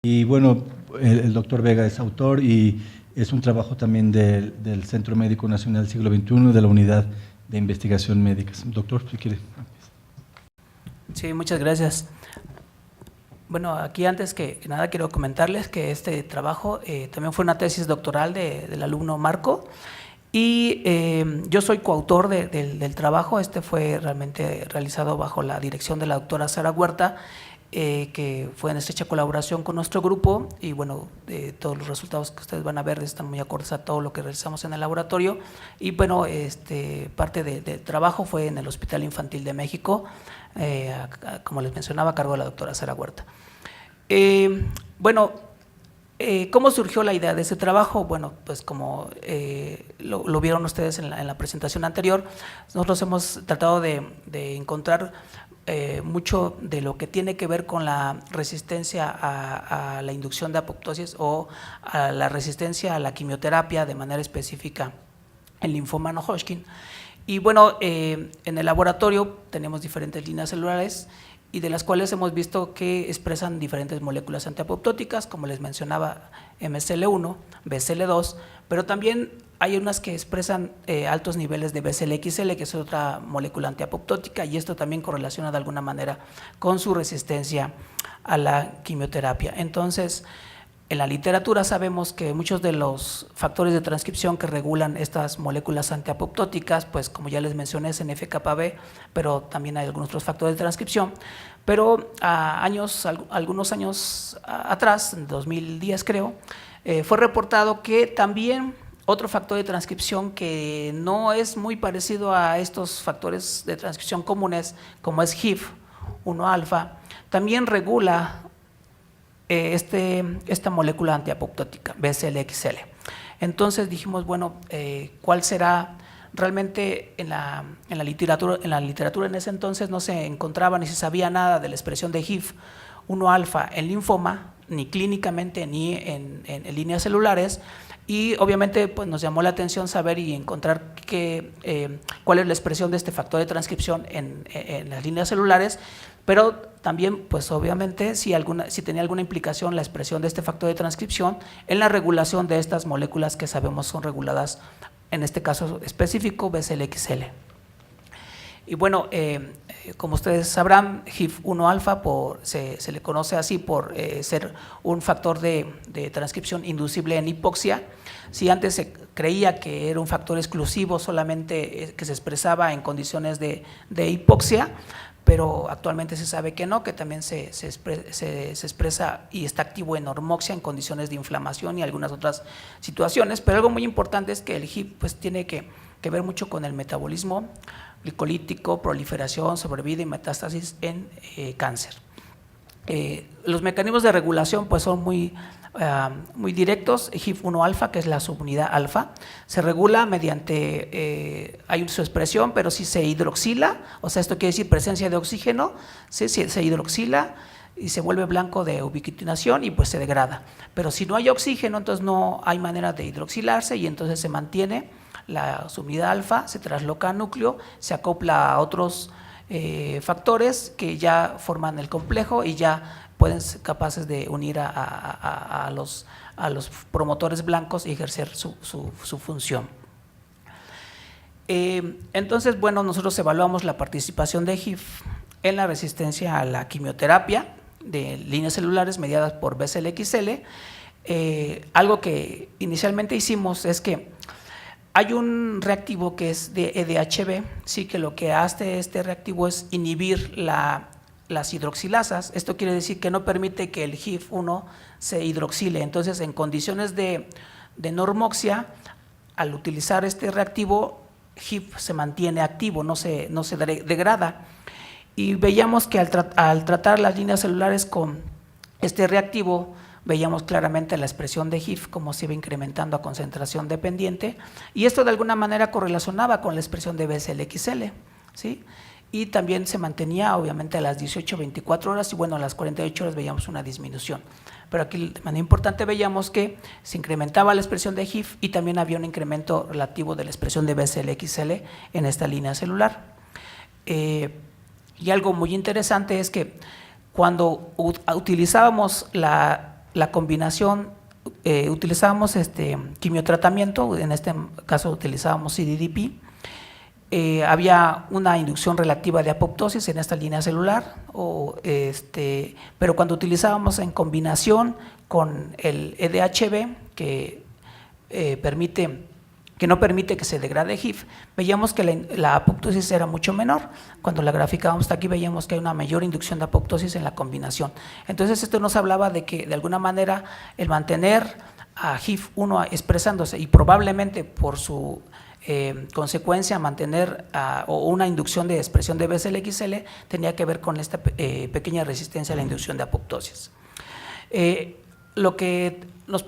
Y bueno, el doctor Vega es autor y es un trabajo también del Centro Médico Nacional Siglo XXI, de la Unidad de Investigación Médica. Doctor, si quiere. Sí, muchas gracias. Bueno, aquí antes que nada quiero comentarles que este trabajo también fue una tesis doctoral del alumno Marco y yo soy coautor del trabajo. Este fue realmente realizado bajo la dirección de la doctora Sara Huerta, que fue en estrecha colaboración con nuestro grupo y bueno, todos los resultados que ustedes van a ver están muy acordes a todo lo que realizamos en el laboratorio y bueno, parte del trabajo fue en el Hospital Infantil de México, como les mencionaba, a cargo de la doctora Sara Huerta. Bueno, ¿cómo surgió la idea de ese trabajo? Bueno, pues como lo vieron ustedes en la presentación anterior, nosotros hemos tratado de encontrar mucho de lo que tiene que ver con la resistencia a la inducción de apoptosis o a la resistencia a la quimioterapia, de manera específica el linfoma no-Hodgkin. Y bueno, en el laboratorio tenemos diferentes líneas celulares y de las cuales hemos visto que expresan diferentes moléculas antiapoptóticas, como les mencionaba, MCL1, BCL2, pero también hay unas que expresan altos niveles de BCL-XL, que es otra molécula antiapoptótica, y esto también correlaciona de alguna manera con su resistencia a la quimioterapia. Entonces, en la literatura sabemos que muchos de los factores de transcripción que regulan estas moléculas antiapoptóticas, pues como ya les mencioné, es NF-κB, pero también hay algunos otros factores de transcripción. Pero algunos años atrás, en 2010 creo, fue reportado que también otro factor de transcripción que no es muy parecido a estos factores de transcripción comunes, como es HIF-1 alfa, también regula esta molécula antiapoptótica, BCL-XL. Entonces dijimos, bueno, ¿cuál será? Realmente en la literatura en ese entonces no se encontraba ni se sabía nada de la expresión de HIF-1 alfa en linfoma, ni clínicamente ni en líneas celulares, y obviamente pues, nos llamó la atención saber y encontrar cuál es la expresión de este factor de transcripción en las líneas celulares, pero también pues obviamente si tenía alguna implicación la expresión de este factor de transcripción en la regulación de estas moléculas que sabemos son reguladas, en este caso específico BCL-XL. Y bueno, como ustedes sabrán, HIF-1 alfa se le conoce así por ser un factor de transcripción inducible en hipoxia. Si antes se creía que era un factor exclusivo solamente que se expresaba en condiciones de hipoxia, pero actualmente se sabe que no, que también se expresa y está activo en hormoxia en condiciones de inflamación y algunas otras situaciones. Pero algo muy importante es que el HIF pues, tiene que ver mucho con el metabolismo glicolítico, proliferación, sobrevida y metástasis en cáncer. Los mecanismos de regulación pues, son muy directos. HIF-1 alfa, que es la subunidad alfa, se regula mediante, hay su expresión, pero si se hidroxila, o sea, esto quiere decir presencia de oxígeno, ¿sí? Se hidroxila y se vuelve blanco de ubiquitinación y pues se degrada. Pero si no hay oxígeno, entonces no hay manera de hidroxilarse y entonces se mantiene la subunidad alfa, se trasloca al núcleo, se acopla a otros factores que ya forman el complejo y ya pueden ser capaces de unir a los promotores blancos y ejercer su función. Entonces, bueno, nosotros evaluamos la participación de HIF en la resistencia a la quimioterapia de líneas celulares mediadas por BCL-XL. Algo que inicialmente hicimos es que hay un reactivo que es de EDHB, sí, que lo que hace este reactivo es inhibir las hidroxilasas. Esto quiere decir que no permite que el HIF-1 se hidroxile. Entonces, en condiciones de normoxia, al utilizar este reactivo, HIF se mantiene activo, no se degrada. Y veíamos que al tratar las líneas celulares con este reactivo, veíamos claramente la expresión de HIF como se iba incrementando a concentración dependiente, y esto de alguna manera correlacionaba con la expresión de BCL-XL, ¿sí? Y también se mantenía obviamente a las 18-24 horas y bueno, a las 48 horas veíamos una disminución. Pero aquí de manera importante veíamos que se incrementaba la expresión de HIF y también había un incremento relativo de la expresión de BCL-XL en esta línea celular. Y algo muy interesante es que cuando utilizábamos la la combinación, utilizábamos quimiotratamiento, en este caso utilizábamos CDDP. Había una inducción relativa de apoptosis en esta línea celular, pero cuando utilizábamos en combinación con el EDHB, que no permite que se degrade HIF, veíamos que la apoptosis era mucho menor. Cuando la graficábamos hasta aquí veíamos que hay una mayor inducción de apoptosis en la combinación. Entonces esto nos hablaba de que de alguna manera el mantener a HIF-1 expresándose y probablemente por su consecuencia mantener o una inducción de expresión de BCL-XL tenía que ver con esta pequeña resistencia a la inducción de apoptosis. Lo que nos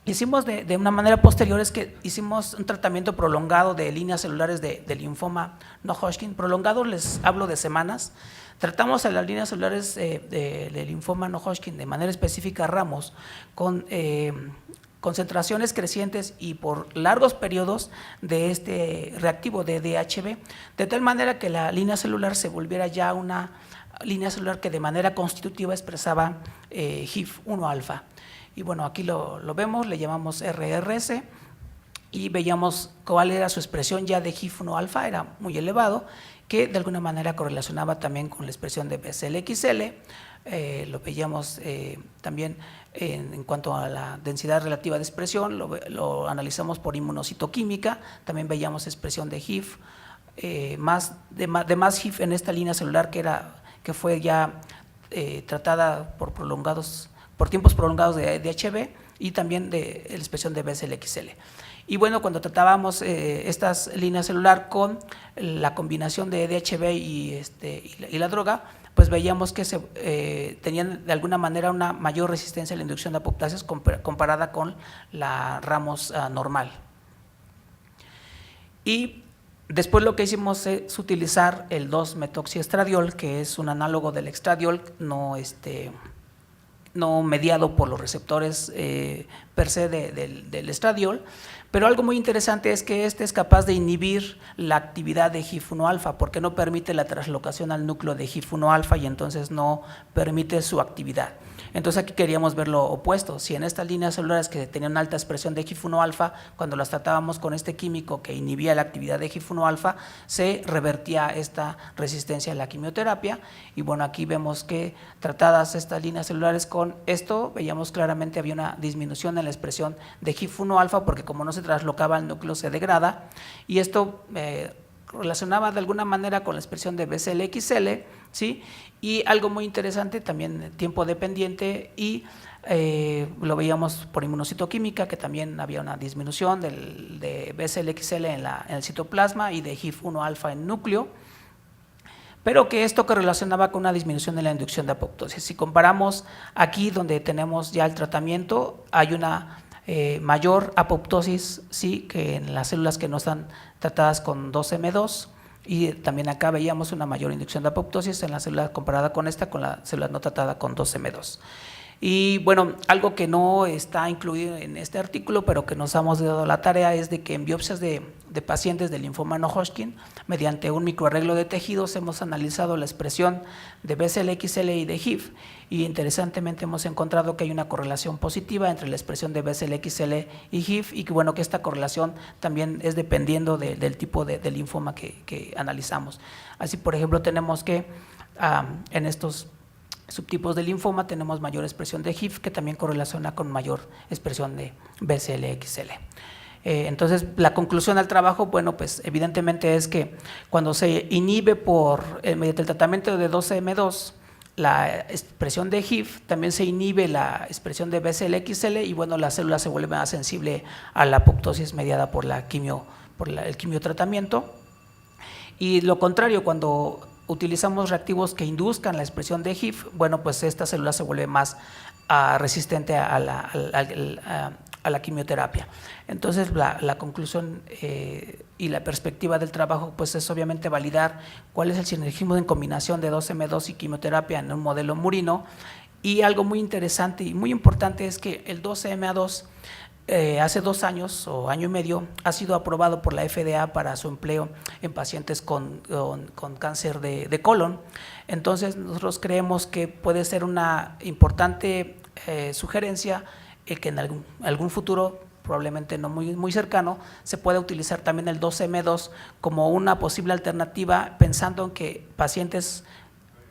hicimos de una manera posterior es que hicimos un tratamiento prolongado de líneas celulares de linfoma no Hodgkin. Prolongado les hablo de semanas. Tratamos a las líneas celulares de linfoma no Hodgkin de manera específica ramos con concentraciones crecientes y por largos periodos de este reactivo de DHB, de tal manera que la línea celular se volviera ya una línea celular que de manera constitutiva expresaba HIF-1 alfa. Y bueno, aquí lo vemos, le llamamos RRS y veíamos cuál era su expresión ya de HIF-1 alfa, era muy elevado, que de alguna manera correlacionaba también con la expresión de BCL-XL. Lo veíamos también en cuanto a la densidad relativa de expresión, lo analizamos por inmunocitoquímica, también veíamos expresión de HIF, de más HIF en esta línea celular que fue ya tratada por tiempos prolongados de DHB y también de la expresión de BCL-XL. Y bueno, cuando tratábamos estas líneas celular con la combinación de DHB y la droga, pues veíamos que tenían de alguna manera una mayor resistencia a la inducción de apoptosis comparada con la ramos normal. Y después lo que hicimos es utilizar el 2-metoxiestradiol, que es un análogo del estradiol, no mediado por los receptores per se del estradiol, pero algo muy interesante es que este es capaz de inhibir la actividad de HIF-1 alfa porque no permite la translocación al núcleo de HIF-1 alfa y entonces no permite su actividad. Entonces aquí queríamos ver lo opuesto. Si en estas líneas celulares que tenían alta expresión de HIF-1 alfa, cuando las tratábamos con este químico que inhibía la actividad de HIF-1 alfa, se revertía esta resistencia a la quimioterapia. Y bueno, aquí vemos que tratadas estas líneas celulares con esto, veíamos claramente había una disminución en la expresión de HIF-1 alfa porque como no se traslocaba al núcleo se degrada, y esto relacionaba de alguna manera con la expresión de BCL-XL, ¿sí? Y algo muy interesante también tiempo dependiente y lo veíamos por inmunocitoquímica que también había una disminución de BCL-XL en el citoplasma y de HIF-1 alfa en núcleo, pero que esto correlacionaba con una disminución de la inducción de apoptosis. Si comparamos aquí donde tenemos ya el tratamiento, hay una mayor apoptosis, sí, que en las células que no están tratadas con 2M2, y también acá veíamos una mayor inducción de apoptosis en la célula comparada con esta, con la célula no tratada con 2M2. Y bueno, algo que no está incluido en este artículo, pero que nos hemos dado la tarea es de que en biopsias de pacientes de linfoma no Hodgkin, mediante un microarreglo de tejidos, hemos analizado la expresión de BCL-XL y de HIF, y interesantemente hemos encontrado que hay una correlación positiva entre la expresión de BCL-XL y HIF, y que bueno, que esta correlación también es dependiendo del tipo de linfoma que analizamos. Así, por ejemplo, tenemos que en estos subtipos de linfoma tenemos mayor expresión de HIF que también correlaciona con mayor expresión de BCL-XL. Entonces, la conclusión al trabajo, bueno, pues evidentemente es que cuando se inhibe mediante el tratamiento de 12M2 la expresión de HIF, también se inhibe la expresión de BCL-XL y bueno, la célula se vuelve más sensible a la apoptosis mediada por el quimiotratamiento. Y lo contrario, cuando utilizamos reactivos que induzcan la expresión de HIF, bueno, pues esta célula se vuelve más resistente a la quimioterapia. Entonces, la conclusión y la perspectiva del trabajo pues es obviamente validar cuál es el sinergismo en combinación de 2M2 y quimioterapia en un modelo murino, y algo muy interesante y muy importante es que el 12MA2 hace 2 años o año y medio ha sido aprobado por la FDA para su empleo en pacientes con cáncer de colon. Entonces nosotros creemos que puede ser una importante sugerencia que en algún futuro, probablemente no muy cercano, se puede utilizar también el 12M2 como una posible alternativa, pensando en que pacientes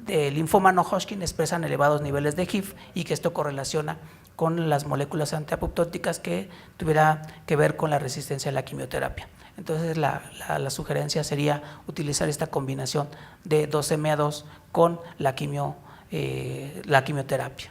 de linfoma no Hodgkin expresan elevados niveles de HIF y que esto correlaciona con las moléculas antiapoptóticas que tuviera que ver con la resistencia a la quimioterapia. Entonces la sugerencia sería utilizar esta combinación de 12M2 con la quimioterapia.